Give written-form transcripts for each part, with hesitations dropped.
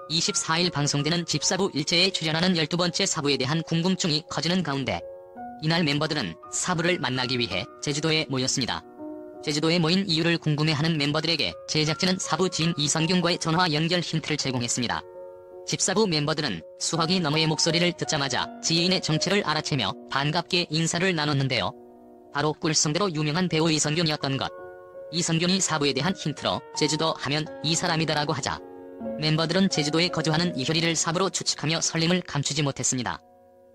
24일 방송되는 집사부 일제에 출연하는 12번째 사부에 대한 궁금증이 커지는 가운데 이날 멤버들은 사부를 만나기 위해 제주도에 모였습니다. 제주도에 모인 이유를 궁금해하는 멤버들에게 제작진은 사부 지인 이성균과의 전화 연결 힌트를 제공했습니다. 집사부 멤버들은 수화기 너머의 목소리를 듣자마자 지인의 정체를 알아채며 반갑게 인사를 나눴는데요. 바로 꿀성대로 유명한 배우 이성균이었던 것. 이성균이 사부에 대한 힌트로 제주도 하면 이 사람이다라고 하자 멤버들은 제주도에 거주하는 이효리를 사부로 추측하며 설렘을 감추지 못했습니다.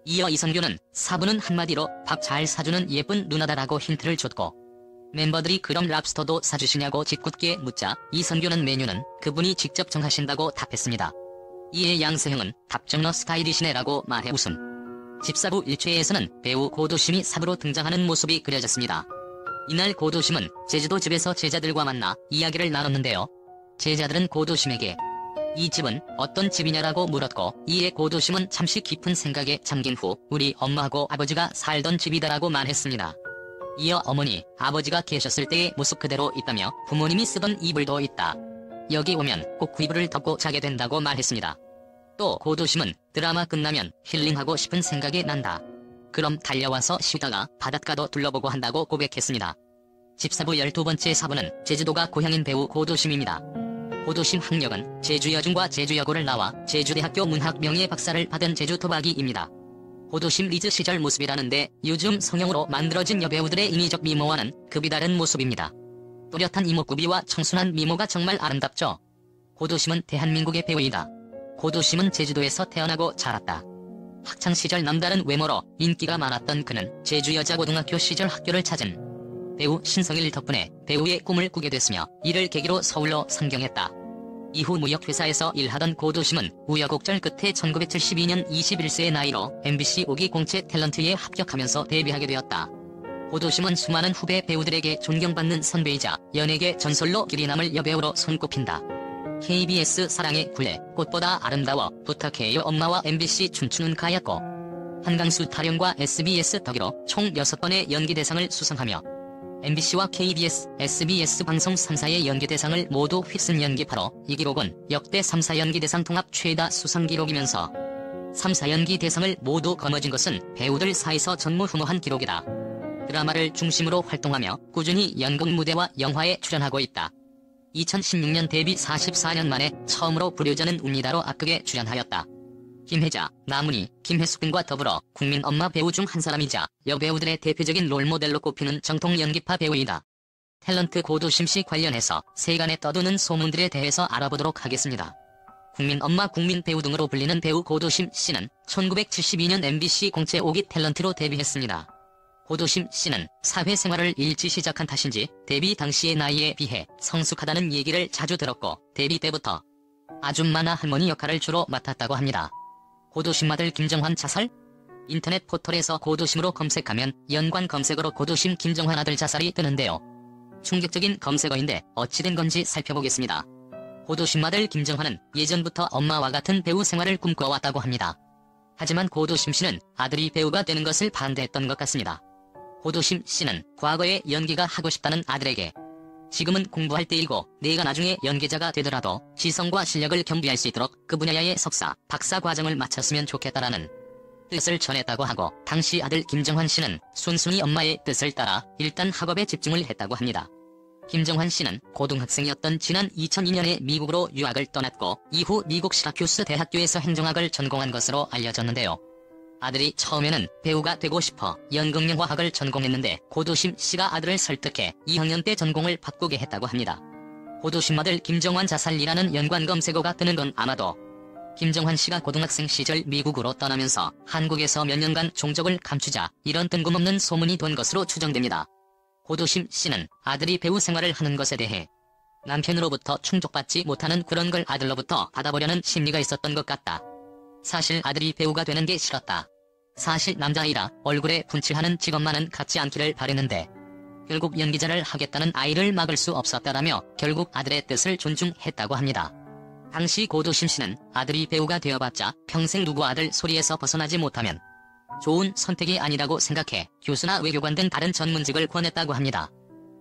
이어 이성균은 사부는 한마디로 밥 잘 사주는 예쁜 누나다라고 힌트를 줬고 멤버들이 그럼 랍스터도 사주시냐고 짓궂게 묻자 이성균은 메뉴는 그분이 직접 정하신다고 답했습니다. 이에 양세형은 답정너 스타일이시네라고 말해 웃음. 집사부 1회에서는 배우 고도심이 사부로 등장하는 모습이 그려졌습니다. 이날 고도심은 제주도 집에서 제자들과 만나 이야기를 나눴는데요. 제자들은 고도심에게 이 집은 어떤 집이냐라고 물었고 이에 고도심은 잠시 깊은 생각에 잠긴 후 우리 엄마하고 아버지가 살던 집이다라고 말했습니다. 이어 어머니, 아버지가 계셨을 때의 모습 그대로 있다며 부모님이 쓰던 이불도 있다. 여기 오면 꼭 그 이불을 덮고 자게 된다고 말했습니다. 또 고도심은 드라마 끝나면 힐링하고 싶은 생각이 난다. 그럼 달려와서 쉬다가 바닷가도 둘러보고 한다고 고백했습니다. 집사부 12번째 사부는 제주도가 고향인 배우 고도심입니다. 고도심 학력은 제주여중과 제주여고를 나와 제주대학교 문학 명예박사를 받은 제주토박이입니다. 고도심 리즈 시절 모습이라는데 요즘 성형으로 만들어진 여배우들의 인위적 미모와는 급이 다른 모습입니다. 또렷한 이목구비와 청순한 미모가 정말 아름답죠. 고도심은 대한민국의 배우이다. 고도심은 제주도에서 태어나고 자랐다. 학창시절 남다른 외모로 인기가 많았던 그는 제주여자고등학교 시절 학교를 찾은 배우 신성일 덕분에 배우의 꿈을 꾸게 됐으며 이를 계기로 서울로 상경했다. 이후 무역회사에서 일하던 고도심은 우여곡절 끝에 1972년 21세의 나이로 MBC 5기 공채 탤런트에 합격하면서 데뷔하게 되었다. 고도심은 수많은 후배 배우들에게 존경받는 선배이자 연예계 전설로 길이 남을 여배우로 손꼽힌다. KBS 사랑의 굴레, 꽃보다 아름다워, 부탁해요 엄마와 MBC 춤추는 가야꼬, 한강수 타령과 SBS 덕이로 총 6번의 연기대상을 수상하며 MBC와 KBS, SBS 방송 3사의 연기대상을 모두 휩쓴 연기파로 이 기록은 역대 3사 연기대상 통합 최다 수상 기록이면서 3사 연기대상을 모두 거머쥔 것은 배우들 사이에서 전무후무한 기록이다. 드라마를 중심으로 활동하며 꾸준히 연극 무대와 영화에 출연하고 있다. 2016년 데뷔 44년 만에 처음으로 불효자는 웁니다로 악극에 출연하였다. 김혜자, 나문희, 김혜숙 등과 더불어 국민 엄마 배우 중 한 사람이자 여배우들의 대표적인 롤모델로 꼽히는 정통 연기파 배우이다. 탤런트 고도심씨 관련해서 세간에 떠도는 소문들에 대해서 알아보도록 하겠습니다. 국민 엄마 국민 배우 등으로 불리는 배우 고도심씨는 1972년 MBC 공채 5기 탤런트로 데뷔했습니다. 고도심씨는 사회생활을 일찍 시작한 탓인지 데뷔 당시의 나이에 비해 성숙하다는 얘기를 자주 들었고 데뷔 때부터 아줌마나 할머니 역할을 주로 맡았다고 합니다. 고도심 아들 김정환 자살? 인터넷 포털에서 고도심으로 검색하면 연관 검색어로 고도심 김정환 아들 자살이 뜨는데요. 충격적인 검색어인데 어찌된 건지 살펴보겠습니다. 고도심 아들 김정환은 예전부터 엄마와 같은 배우 생활을 꿈꿔왔다고 합니다. 하지만 고도심 씨는 아들이 배우가 되는 것을 반대했던 것 같습니다. 고도심 씨는 과거에 연기가 하고 싶다는 아들에게 지금은 공부할 때이고 내가 나중에 연기자가 되더라도 지성과 실력을 겸비할 수 있도록 그 분야의 석사, 박사 과정을 마쳤으면 좋겠다라는 뜻을 전했다고 하고 당시 아들 김정환 씨는 순순히 엄마의 뜻을 따라 일단 학업에 집중을 했다고 합니다. 김정환 씨는 고등학생이었던 지난 2002년에 미국으로 유학을 떠났고 이후 미국 시라큐스 대학교에서 행정학을 전공한 것으로 알려졌는데요. 아들이 처음에는 배우가 되고 싶어 연극영화학을 전공했는데 고도심 씨가 아들을 설득해 2학년 때 전공을 바꾸게 했다고 합니다. 고도심 아들 김정환 자살이라는 연관 검색어가 뜨는 건 아마도 김정환 씨가 고등학생 시절 미국으로 떠나면서 한국에서 몇 년간 종적을 감추자 이런 뜬금없는 소문이 돈 것으로 추정됩니다. 고도심 씨는 아들이 배우 생활을 하는 것에 대해 남편으로부터 충족받지 못하는 그런 걸 아들로부터 받아보려는 심리가 있었던 것 같다. 사실 아들이 배우가 되는 게 싫었다. 사실 남자아이라 얼굴에 분칠하는 직업만은 갖지 않기를 바랬는데 결국 연기자를 하겠다는 아이를 막을 수 없었다라며 결국 아들의 뜻을 존중했다고 합니다. 당시 고도심 씨는 아들이 배우가 되어봤자 평생 누구 아들 소리에서 벗어나지 못하면 좋은 선택이 아니라고 생각해 교수나 외교관 등 다른 전문직을 권했다고 합니다.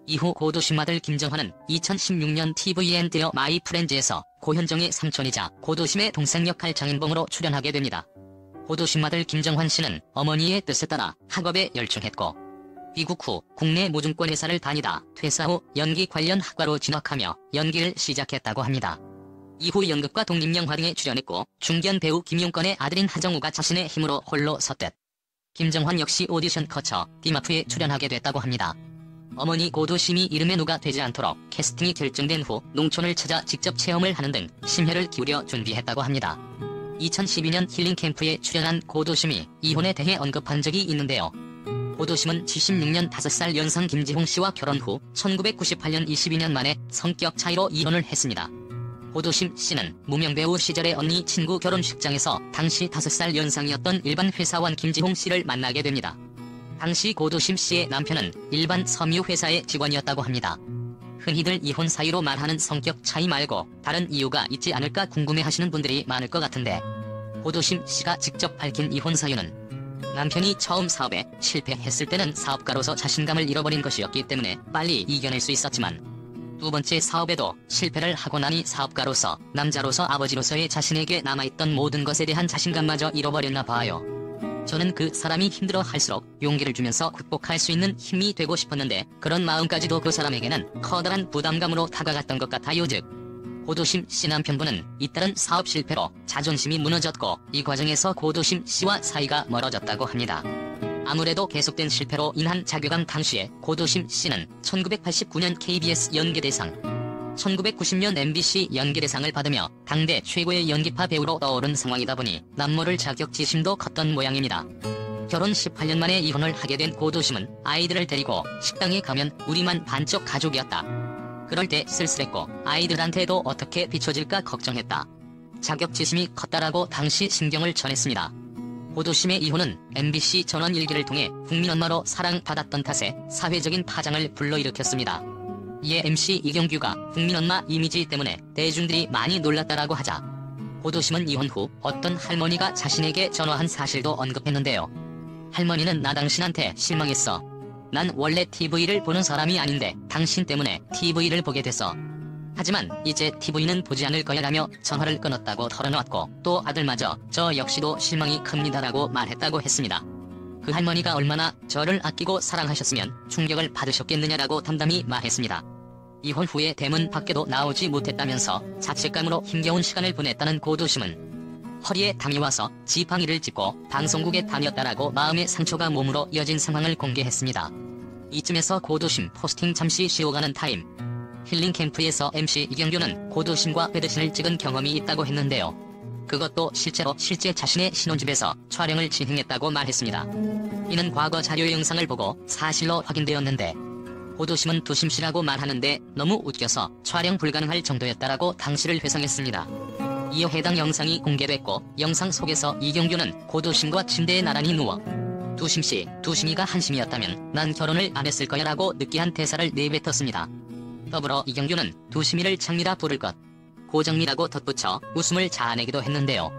이후 고도심 아들 김정환은 2016년 TVN 데어 마이 프렌즈에서 고현정의 삼촌이자 고도심의 동생 역할 장인봉으로 출연하게 됩니다. 고도심 아들 김정환 씨는 어머니의 뜻에 따라 학업에 열중했고 귀국 후 국내 모증권 회사를 다니다 퇴사 후 연기 관련 학과로 진학하며 연기를 시작했다고 합니다. 이후 연극과 독립영화 등에 출연했고 중견 배우 김용건의 아들인 하정우가 자신의 힘으로 홀로 섰듯 김정환 역시 오디션 거쳐 디마프에 출연하게 됐다고 합니다. 어머니 고도심이 이름에 누가 되지 않도록 캐스팅이 결정된 후 농촌을 찾아 직접 체험을 하는 등 심혈을 기울여 준비했다고 합니다. 2012년 힐링캠프에 출연한 고도심이 이혼에 대해 언급한 적이 있는데요. 고도심은 76년 5살 연상 김지홍 씨와 결혼 후 1998년 22년 만에 성격 차이로 이혼을 했습니다. 고도심 씨는 무명배우 시절의 언니 친구 결혼식장에서 당시 5살 연상이었던 일반 회사원 김지홍 씨를 만나게 됩니다. 당시 고도심 씨의 남편은 일반 섬유 회사의 직원이었다고 합니다. 흔히들 이혼 사유로 말하는 성격 차이 말고 다른 이유가 있지 않을까 궁금해하시는 분들이 많을 것 같은데 고도심 씨가 직접 밝힌 이혼 사유는 남편이 처음 사업에 실패했을 때는 사업가로서 자신감을 잃어버린 것이었기 때문에 빨리 이겨낼 수 있었지만 두 번째 사업에도 실패를 하고 나니 사업가로서 남자로서 아버지로서의 자신에게 남아있던 모든 것에 대한 자신감마저 잃어버렸나 봐요. 저는 그 사람이 힘들어할수록 용기를 주면서 극복할 수 있는 힘이 되고 싶었는데 그런 마음까지도 그 사람에게는 커다란 부담감으로 다가갔던 것 같아요. 즉 고도심 씨 남편분은 잇따른 사업 실패로 자존심이 무너졌고 이 과정에서 고도심 씨와 사이가 멀어졌다고 합니다. 아무래도 계속된 실패로 인한 자괴감 당시에 고도심 씨는 1989년 KBS 연기대상 1990년 MBC 연기대상을 받으며 당대 최고의 연기파 배우로 떠오른 상황이다 보니 남모를 자격지심도 컸던 모양입니다. 결혼 18년 만에 이혼을 하게 된 고도심은 아이들을 데리고 식당에 가면 우리만 반쪽 가족이었다. 그럴 때 쓸쓸했고 아이들한테도 어떻게 비춰질까 걱정했다. 자격지심이 컸다라고 당시 심경을 전했습니다. 고도심의 이혼은 MBC 전원 일기를 통해 국민엄마로 사랑받았던 탓에 사회적인 파장을 불러일으켰습니다. 이에 MC 이경규가 국민엄마 이미지 때문에 대중들이 많이 놀랐다라고 하자 고도심은 이혼 후 어떤 할머니가 자신에게 전화한 사실도 언급했는데요. 할머니는 나 당신한테 실망했어. 난 원래 TV를 보는 사람이 아닌데 당신 때문에 TV를 보게 됐어. 하지만 이제 TV는 보지 않을 거야 라며 전화를 끊었다고 털어놓았고 또 아들마저 저 역시도 실망이 큽니다라고 말했다고 했습니다. 그 할머니가 얼마나 저를 아끼고 사랑하셨으면 충격을 받으셨겠느냐라고 담담히 말했습니다. 이혼 후에 대문 밖에도 나오지 못했다면서 자책감으로 힘겨운 시간을 보냈다는 고도심은 허리에 담이 와서 지팡이를 짚고 방송국에 다녔다라고 마음의 상처가 몸으로 이어진 상황을 공개했습니다. 이쯤에서 고도심 포스팅 잠시 쉬어가는 타임. 힐링캠프에서 MC 이경규는 고도심과 배드신을 찍은 경험이 있다고 했는데요. 그것도 실제로 실제 자신의 신혼집에서 촬영을 진행했다고 말했습니다. 이는 과거 자료 영상을 보고 사실로 확인되었는데 고도심은 두심씨라고 말하는데 너무 웃겨서 촬영 불가능할 정도였다라고 당시를 회상했습니다. 이어 해당 영상이 공개됐고 영상 속에서 이경규는 고도심과 침대에 나란히 누워 두심씨, 두심이가 한심이었다면 난 결혼을 안 했을 거야 라고 느끼한 대사를 내뱉었습니다. 더불어 이경규는 두심이를 장미라 부를 것 고정미라고 덧붙여 웃음을 자아내기도 했는데요.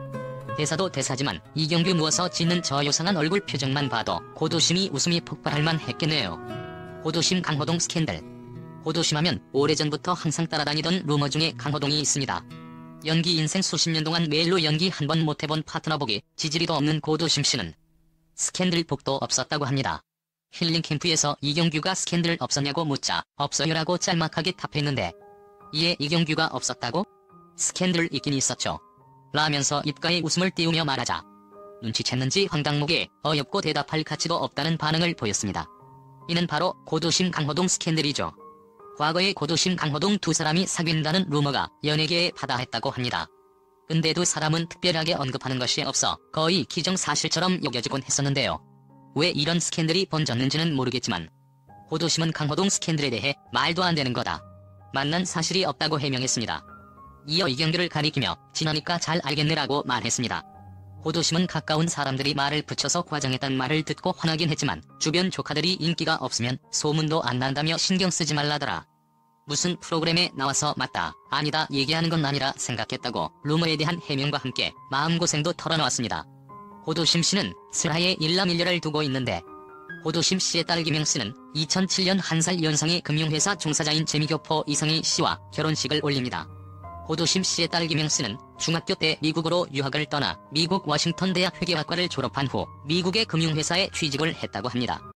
대사도 대사지만 이경규 누워서 짓는 저 요상한 얼굴 표정만 봐도 고도심이 웃음이 폭발할 만 했겠네요. 고도심 강호동 스캔들. 고도심하면 오래전부터 항상 따라다니던 루머 중에 강호동이 있습니다. 연기 인생 수십 년 동안 메일로 연기 한 번 못해본 파트너 보기 지지리도 없는 고도심씨는 스캔들 복도 없었다고 합니다. 힐링캠프에서 이경규가 스캔들 없었냐고 묻자 없어요라고 짤막하게 답했는데 이에 이경규가 없었다고? 스캔들 있긴 있었죠. 라면서 입가에 웃음을 띄우며 말하자 눈치챘는지 황당무게 어렵고 대답할 가치도 없다는 반응을 보였습니다. 이는 바로 고도심 강호동 스캔들이죠. 과거에 고도심 강호동 두 사람이 사귄다는 루머가 연예계에 바다했다고 합니다. 근데 두 사람은 특별하게 언급하는 것이 없어 거의 기정사실처럼 여겨지곤 했었는데요. 왜 이런 스캔들이 번졌는지는 모르겠지만 고도심은 강호동 스캔들에 대해 말도 안 되는 거다. 만난 사실이 없다고 해명했습니다. 이어 이경규를 가리키며 지나니까 잘 알겠네라고 말했습니다. 고도심은 가까운 사람들이 말을 붙여서 과장했단 말을 듣고 화나긴 했지만 주변 조카들이 인기가 없으면 소문도 안 난다며 신경 쓰지 말라더라. 무슨 프로그램에 나와서 맞다, 아니다 얘기하는 건 아니라 생각했다고 루머에 대한 해명과 함께 마음고생도 털어놓았습니다. 고도심 씨는 슬하에 일남일녀를 두고 있는데 고도심 씨의 딸 김영씨는 2007년 1살 연상의 금융회사 종사자인 재미교포 이성희 씨와 결혼식을 올립니다. 호도심 씨의 딸 김영수는 중학교 때 미국으로 유학을 떠나 미국 워싱턴 대학 회계학과를 졸업한 후 미국의 금융회사에 취직을 했다고 합니다.